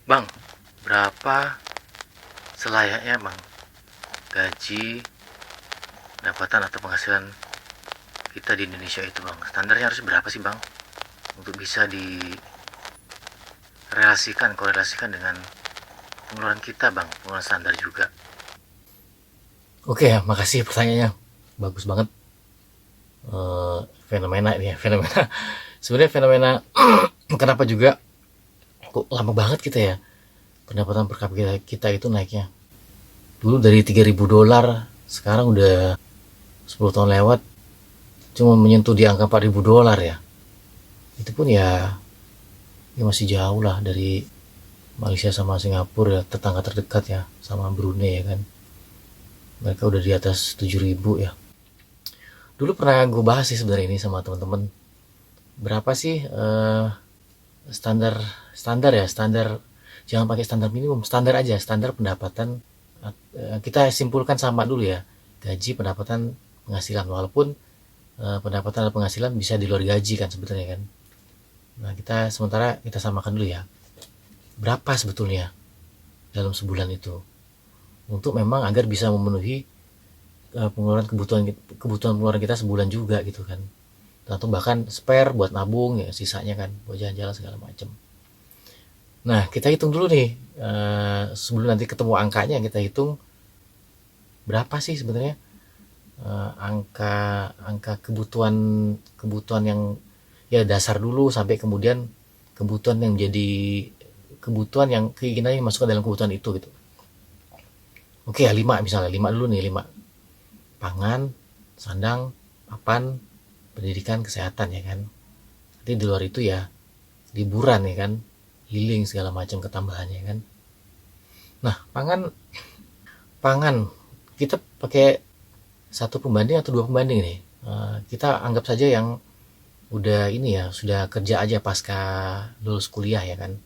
Bang, berapa selayaknya bang gaji, pendapatan atau penghasilan kita di Indonesia itu bang? Standarnya harus berapa sih bang? Untuk bisa korelasikan dengan pengeluaran kita bang, pengeluaran standar juga. Oke ya, makasih pertanyaannya. Bagus banget. Fenomena ini ya, fenomena. Sebenarnya fenomena kenapa juga kok lama banget kita ya pendapatan per kapita kita itu naiknya. Dulu dari $3.000, sekarang udah 10 tahun lewat cuma menyentuh di angka $4.000 ya. Itu pun ya masih jauh lah dari Malaysia sama Singapura ya, tetangga terdekat ya, sama Brunei ya kan. Mereka udah di atas 7.000 ya. Dulu pernah gue bahas sih sebenarnya ini sama teman-teman. Berapa sih standar standar ya, standar, jangan pakai standar minimum, standar aja, standar pendapatan. Kita simpulkan sama dulu ya, gaji, pendapatan, penghasilan, walaupun pendapatan dan penghasilan bisa di luar gaji kan sebetulnya kan. Nah, kita sementara kita samakan dulu ya, berapa sebetulnya dalam sebulan itu, untuk memang agar bisa memenuhi pengeluaran kebutuhan kebutuhan pengeluaran kita sebulan juga gitu kan, atau bahkan spare buat nabung ya, sisanya kan buat jalan-jalan segala macam. Nah, kita hitung dulu nih, sebelum nanti ketemu angkanya, kita hitung berapa sih sebenarnya angka angka kebutuhan kebutuhan yang ya dasar dulu, sampai kemudian kebutuhan yang menjadi kebutuhan yang keinginan yang masuk ke dalam kebutuhan itu gitu. Oke ya, 5 misalnya, 5 dulu nih, 5. Pangan, sandang, papan, pendidikan, kesehatan ya kan. Nanti di luar itu ya liburan ya kan, healing segala macam ketambahannya kan. Nah, pangan pangan kita pakai satu pembanding atau dua pembanding nih. Kita anggap saja yang udah ini ya, sudah kerja aja pasca lulus kuliah ya kan.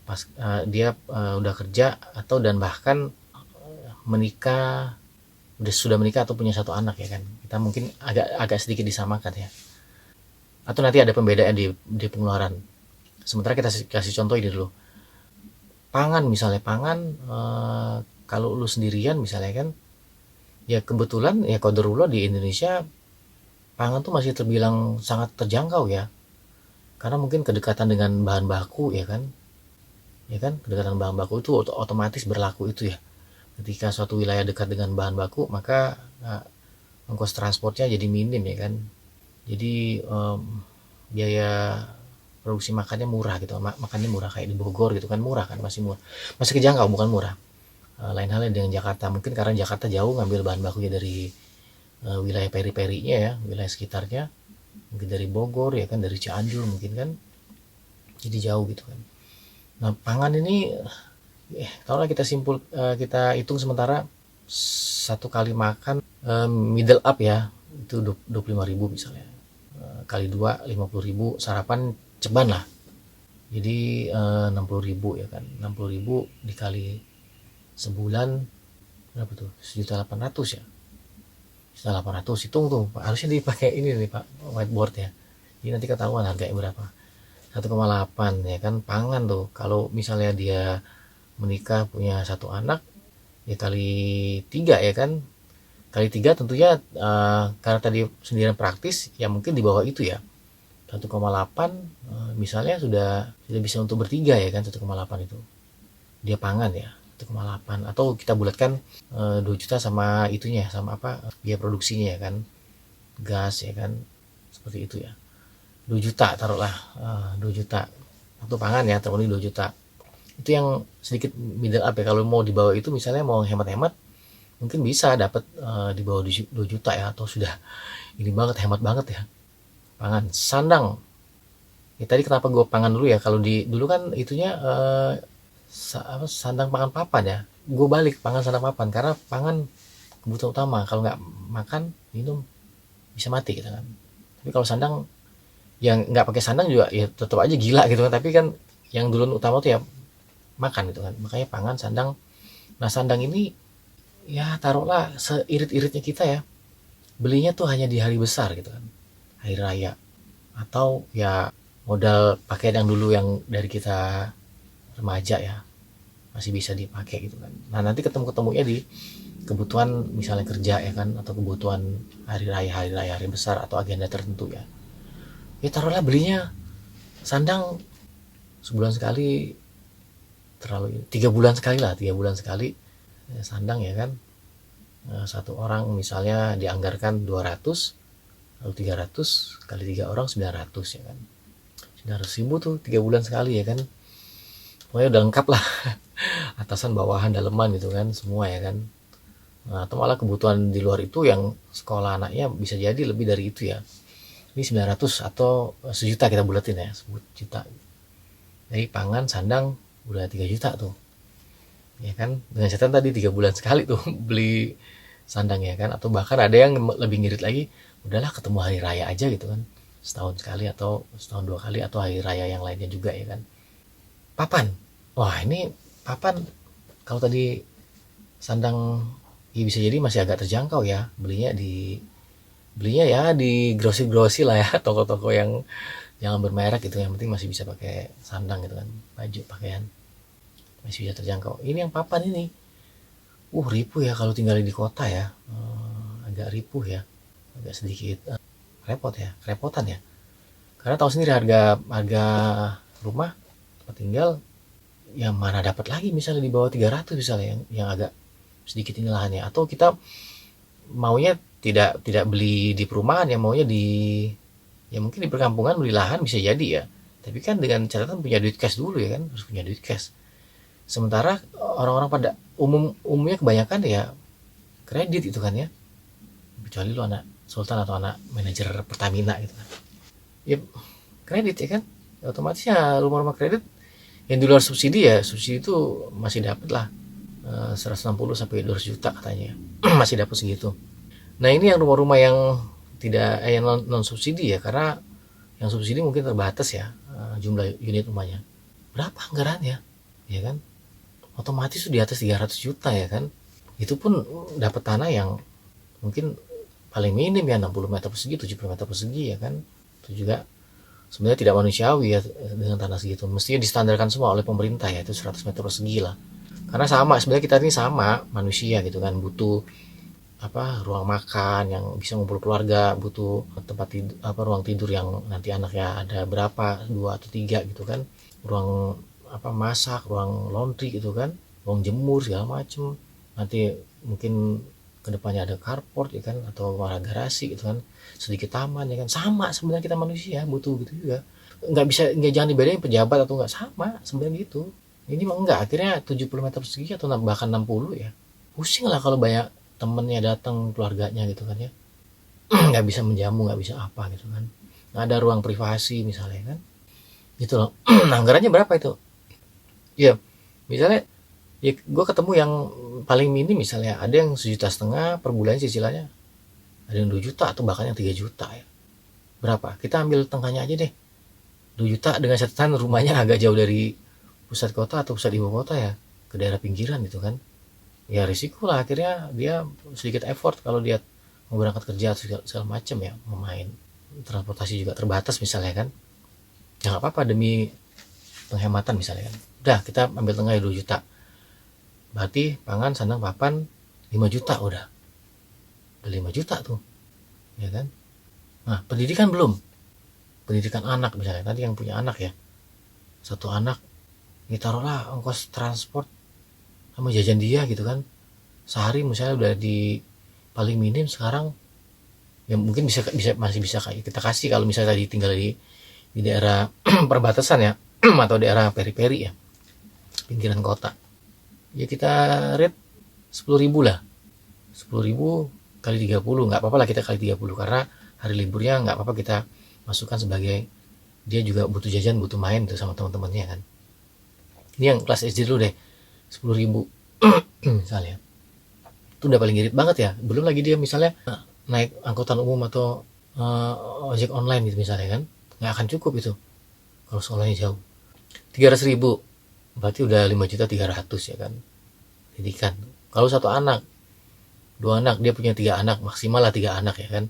Pas dia udah kerja atau dan bahkan menikah, sudah menikah atau punya satu anak ya kan. Kita mungkin agak agak sedikit disamakan ya. Atau nanti ada pembedaan di pengeluaran. Sementara kita kasih contoh ini dulu. Pangan misalnya, pangan, kalau lu sendirian misalnya kan, ya kebetulan ya qadarullah di Indonesia pangan tuh masih terbilang sangat terjangkau ya. Karena mungkin kedekatan dengan bahan baku ya kan. Ya kan, kedekatan bahan baku itu otomatis berlaku itu ya. Ketika suatu wilayah dekat dengan bahan baku, maka ongkos transportnya jadi minim ya kan. Jadi biaya produksi makannya murah gitu, makannya murah kayak di Bogor gitu kan, murah kan, masih murah, masih kejangkau, bukan murah. Lain halnya dengan Jakarta, mungkin karena Jakarta jauh ngambil bahan bakunya dari wilayah peri-perinya ya, wilayah sekitarnya, mungkin dari Bogor ya kan, dari Cianjur mungkin kan, jadi jauh gitu kan. Nah, pangan ini kalau kita kita hitung sementara satu kali makan, middle up ya, itu 25.000 misalnya. Kali dua 50.000, sarapan ceban lah. Jadi 60.000 ya kan. 60.000 dikali sebulan berapa tuh? 1.800.000 ya. 1.800.000, hitung tuh. Harusnya dipakai ini nih Pak, whiteboard ya. Jadi nanti ketahuan harganya berapa. 1,8 ya kan, pangan tuh. Kalau misalnya dia menikah punya satu anak, ya kali 3 ya kan. Kali 3 tentunya karena tadi sendirian praktis ya, mungkin di bawah itu ya. 1,8 misalnya sudah bisa untuk bertiga ya kan, 1,8 itu. Dia pangan ya, 1,8, atau kita bulatkan 2 juta sama itunya, sama apa, biaya produksinya ya kan, gas ya kan, seperti itu ya. 2 juta taruhlah, 2 juta untuk pangan ya, terpenuhi 2 juta. Itu yang sedikit middle up ya. Kalau mau di bawah itu misalnya mau hemat-hemat, mungkin bisa dapat di bawah 2 juta ya, atau sudah ini banget, hemat banget ya. Pangan, sandang. Ya tadi kenapa gue pangan dulu ya, kalau di dulu kan itunya sandang pangan papan ya. Gue balik pangan sandang papan, karena pangan kebutuhan utama. Kalau nggak makan minum bisa mati gitu kan. Tapi kalau sandang, yang nggak pakai sandang juga ya tetap aja gila gitu kan. Tapi kan yang duluan utama tuh ya makan gitu kan. Makanya pangan, sandang. Nah, sandang ini ya taruhlah seirit-iritnya kita ya, belinya tuh hanya di hari besar gitu kan, hari raya, atau ya modal pakaian yang dulu yang dari kita remaja ya, masih bisa dipakai gitu kan. Nah nanti ketemunya di kebutuhan misalnya kerja ya kan, atau kebutuhan hari raya hari besar atau agenda tertentu ya. Ya taruhlah belinya sandang sebulan sekali, terlalu 3 bulan sekali lah, 3 bulan sekali sandang ya kan. Satu orang misalnya dianggarkan 200, lalu 300 kali 3 orang 900 ya kan. 900.000 tuh 3 bulan sekali ya kan. Pokoknya udah lengkap lah. Atasan, bawahan, daleman gitu kan, semua ya kan. Nah, atau malah kebutuhan di luar itu yang sekolah anaknya bisa jadi lebih dari itu ya. Ini 900 atau 1 juta kita bulatin ya, 1 juta. Jadi pangan, sandang udah 3 juta tuh. Ya kan, dengan catatan tadi 3 bulan sekali tuh beli sandang ya kan. Atau bahkan ada yang lebih ngirit lagi, udahlah ketemu hari raya aja gitu kan, setahun sekali atau setahun 2 kali, atau hari raya yang lainnya juga ya kan. Papan, wah ini papan, kalau tadi sandang ya bisa jadi masih agak terjangkau ya, belinya ya di grocery lah ya, toko-toko yang jangan bermerek gitu, yang penting masih bisa pakai sandang gitu kan, baju pakaian masih bisa terjangkau. Ini yang papan ini ripuh ya kalau tinggal di kota ya. Agak ripuh ya, agak sedikit repot ya, kerepotan ya, karena tahu sendiri harga rumah tempat tinggal yang mana dapat lagi misalnya di bawah 300 misalnya, yang agak sedikit ini lahannya. Atau kita maunya tidak beli di perumahan, yang maunya ya mungkin di perkampungan beli lahan bisa jadi ya, tapi kan dengan catatan punya duit cash dulu ya kan, harus punya duit cash. Sementara orang-orang pada umumnya kebanyakan ya kredit itu kan ya, kecuali lu anak sultan atau anak manajer Pertamina gitu kan ya, kredit ya kan. Otomatis ya rumah-rumah kredit yang di luar subsidi ya, subsidi itu masih dapat lah 160 sampai 200 juta katanya masih dapat segitu. Nah ini yang rumah-rumah yang tidak yang non subsidi ya, karena yang subsidi mungkin terbatas ya jumlah unit rumahnya. Berapa anggarannya ya kan, otomatis di atas 300 juta ya kan. Itu pun dapat tanah yang mungkin paling minim ya 60 meter persegi, 70 meter persegi ya kan. Itu juga sebenarnya tidak manusiawi ya dengan tanah segitu. Mestinya distandarkan semua oleh pemerintah ya, itu 100 meter persegi lah. Karena sama, sebenarnya kita ini sama manusia gitu kan, butuh ruang makan yang bisa ngumpul keluarga, butuh tempat tidur, ruang tidur yang nanti anaknya ada berapa, 2 atau 3 gitu kan, ruang masak, ruang laundry gitu kan, ruang jemur segala macem. Nanti mungkin kedepannya ada carport ya kan, atau malah garasi gitu kan, sedikit taman ya kan. Sama sebenarnya kita manusia butuh gitu juga. Nggak jangan dibedain pejabat atau nggak, sama sebenarnya gitu. Ini mah enggak, akhirnya 70 meter persegi atau bahkan 60 ya. Pusing lah kalau banyak temennya datang, keluarganya gitu kan ya. Nggak bisa menjamu, nggak bisa apa gitu kan. Nggak ada ruang privasi misalnya kan. Gitu loh. Anggarannya berapa itu? Ya, misalnya ya gue ketemu yang paling minim misalnya ada yang 1,5 juta per bulan cicilannya, ada yang 2 juta atau bahkan yang 3 juta ya. Berapa? Kita ambil tengahnya aja deh, 2 juta dengan catatan rumahnya agak jauh dari pusat kota atau pusat ibu kota ya, ke daerah pinggiran gitu kan. Ya risiko lah, akhirnya dia sedikit effort kalau dia mau berangkat kerja atau segala macam ya, mau main, transportasi juga terbatas misalnya kan. Ya nggak apa-apa demi penghematan misalnya kan. Udah kita ambil tengah 2 juta, berarti pangan, sandang, papan 5 juta udah 5 juta tuh ya kan. Nah pendidikan belum, pendidikan anak misalnya, tadi yang punya anak ya, satu anak ya taruhlah ongkos transport sama jajan dia gitu kan, sehari misalnya udah di paling minim sekarang ya, mungkin masih bisa kita kasih kalau misalnya tadi tinggal di daerah perbatasan ya atau daerah periperi ya, pinggiran kota ya, kita rate 10.000 lah, 10.000 kali 30, nggak apa-apa lah kita kali 30, karena hari liburnya nggak apa-apa kita masukkan sebagai dia juga butuh jajan, butuh main tuh sama teman-temannya kan. Ini yang kelas SD dulu deh, 10.000 misalnya, itu udah paling irit banget ya. Belum lagi dia misalnya naik angkutan umum atau ojek online gitu misalnya kan, nggak akan cukup itu kalau sekolahnya jauh. 300.000 berarti udah 5.300.000 ya kan, pendidikan. Kalau satu anak, 2 anak, dia punya 3 anak, maksimal lah 3 anak ya kan,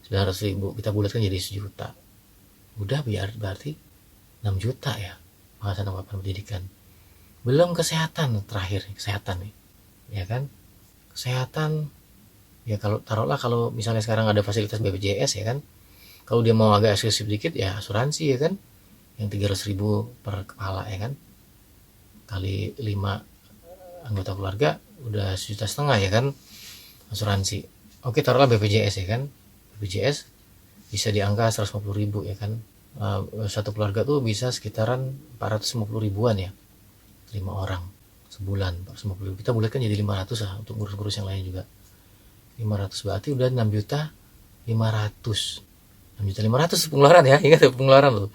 900.000 kita bulatkan jadi 1 juta, udah biar berarti 6 juta ya. penghasilan dan papan pendidikan. Belum kesehatan, terakhir kesehatan nih, ya kan? Kesehatan, ya kalau taruhlah kalau misalnya sekarang ada fasilitas BPJS ya kan, kalau dia mau agak eksklusif dikit ya asuransi ya kan, yang 300.000 per kepala ya kan, kali 5 anggota keluarga udah 1,5 juta ya kan asuransi. Oke taruhlah BPJS ya kan, BPJS bisa di angka 150.000 ya kan. Satu keluarga tuh bisa sekitaran 450 ribuan ya, 5 orang sebulan 450 ribu, kita bulatkan jadi 500 lah untuk ngurus-ngurus yang lain juga. 500 berarti udah 6.500.000, 6.500.000 pengeluaran ya, ingat ya pengeluaran loh.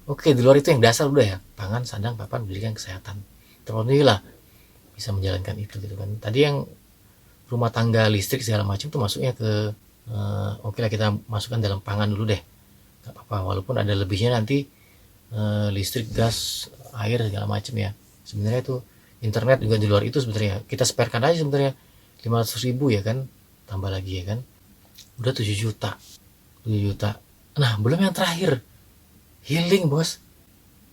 Oke, di luar itu yang dasar udah ya, pangan, sandang, papan, pendidikan, kesehatan, terpenuhi lah, bisa menjalankan itu gitu kan. Tadi yang rumah tangga, listrik segala macam tuh masuknya ke oke lah kita masukkan dalam pangan dulu deh, nggak apa-apa, walaupun ada lebihnya nanti listrik, gas, air segala macam ya. Sebenarnya itu internet juga di luar itu sebenarnya kita sparekan aja sebenarnya 500.000 ya kan, tambah lagi ya kan, udah 7 juta. 7 juta. Nah belum yang terakhir, healing bos,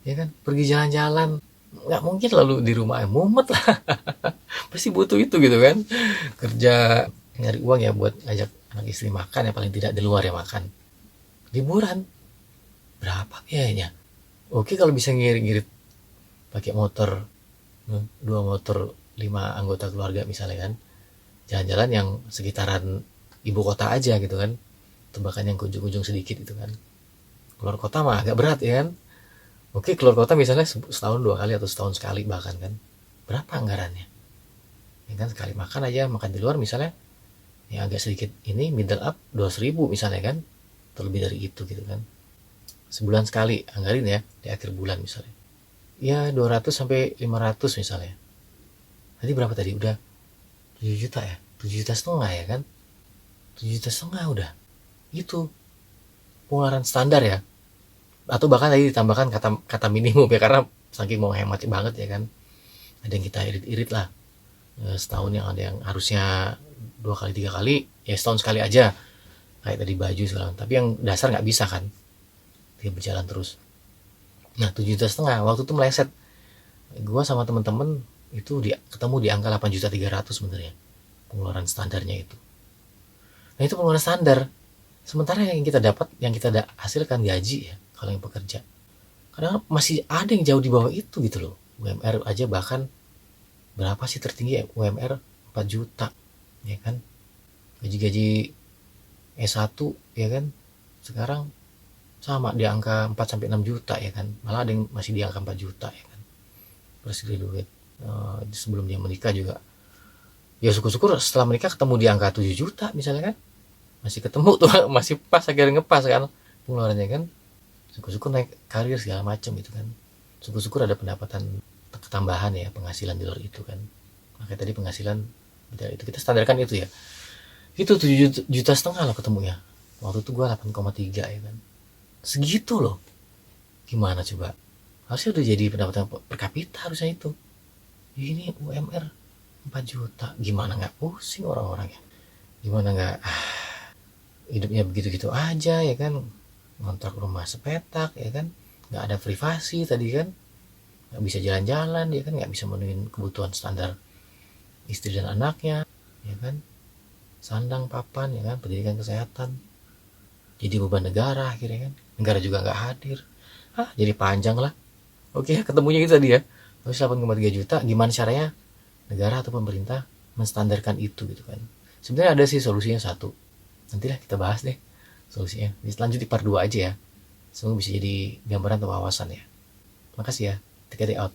ya kan, pergi jalan-jalan. Nggak mungkin lalu di rumah mumet lah. Pasti butuh itu gitu kan, kerja nyari uang ya buat ngajak anak istri makan ya, paling tidak di luar ya makan. Liburan berapa biayanya? Oke kalau bisa ngirit-ngirit pakai motor, 2 motor 5 anggota keluarga misalnya kan, jalan-jalan yang sekitaran ibu kota aja gitu kan, tebakan yang ke ujung-ujung sedikit itu kan. Keluar kota mah agak berat ya kan. Oke keluar kota misalnya setahun 2 kali atau setahun sekali bahkan kan, berapa anggarannya ya kan, sekali makan aja, makan di luar misalnya yang agak sedikit ini middle up 200.000 misalnya kan, terlebih dari itu gitu kan. Sebulan sekali anggarin ya di akhir bulan misalnya ya 200 sampai 500 misalnya. Tadi berapa tadi, udah 7 juta ya, 7,5 juta ya kan, 7,5 juta udah itu pengeluaran standar ya, atau bahkan tadi ditambahkan kata minimum ya, karena saking mau hemat banget ya kan, ada yang kita irit-irit lah. Setahun yang ada yang harusnya 2 kali 3 kali ya setahun sekali aja, kayak tadi baju segala, tapi yang dasar nggak bisa kan, dia berjalan terus. Nah 7,5 juta waktu itu meleset, gua sama temen-temen itu ketemu di angka 8,3 juta sebenarnya pengeluaran standarnya itu. Nah itu pengeluaran standar, sementara yang kita dapat, yang kita hasilkan gaji ya kalau yang pekerja, kadang masih ada yang jauh di bawah itu gitu loh. UMR aja bahkan berapa sih tertinggi ya, UMR 4 juta ya kan, gaji-gaji S1 ya kan sekarang sama di angka 4 sampai 6 juta ya kan, malah ada yang masih di angka 4 juta ya kan, fresh graduate. Sebelum dia menikah juga ya syukur-syukur setelah menikah ketemu di angka 7 juta misalnya kan, masih ketemu tuh masih pas, akhirnya ngepas kan pengeluarannya kan, syukur-syukur naik karir segala macam gitu kan, syukur-syukur ada pendapatan ketambahan ya, penghasilan di luar itu kan. Makanya tadi penghasilan itu kita standarkan itu ya, itu 7,5 juta loh ketemunya. Waktu itu gua 8,3 ya kan, segitu loh. Gimana coba, harusnya udah jadi pendapatan per kapita harusnya itu. Ini UMR 4 juta, gimana nggak pusing orang-orangnya, gimana nggak hidupnya begitu-gitu aja ya kan, ngontrak rumah sepetak ya kan, nggak ada privasi tadi kan, nggak bisa jalan-jalan ya kan, nggak bisa memenuhi kebutuhan standar istri dan anaknya ya kan, sandang papan ya kan, pendidikan kesehatan, jadi beban negara akhirnya kan, negara juga nggak hadir. Jadi panjang lah. Oke ketemunya itu tadi ya, terus 8,3 juta, gimana caranya negara atau pemerintah menstandarkan itu gitu kan. Sebenarnya ada sih solusinya satu, nantilah kita bahas deh solusinya, lanjut di part 2 aja ya, semoga bisa jadi gambaran atau wawasan ya. Makasih ya, take it out.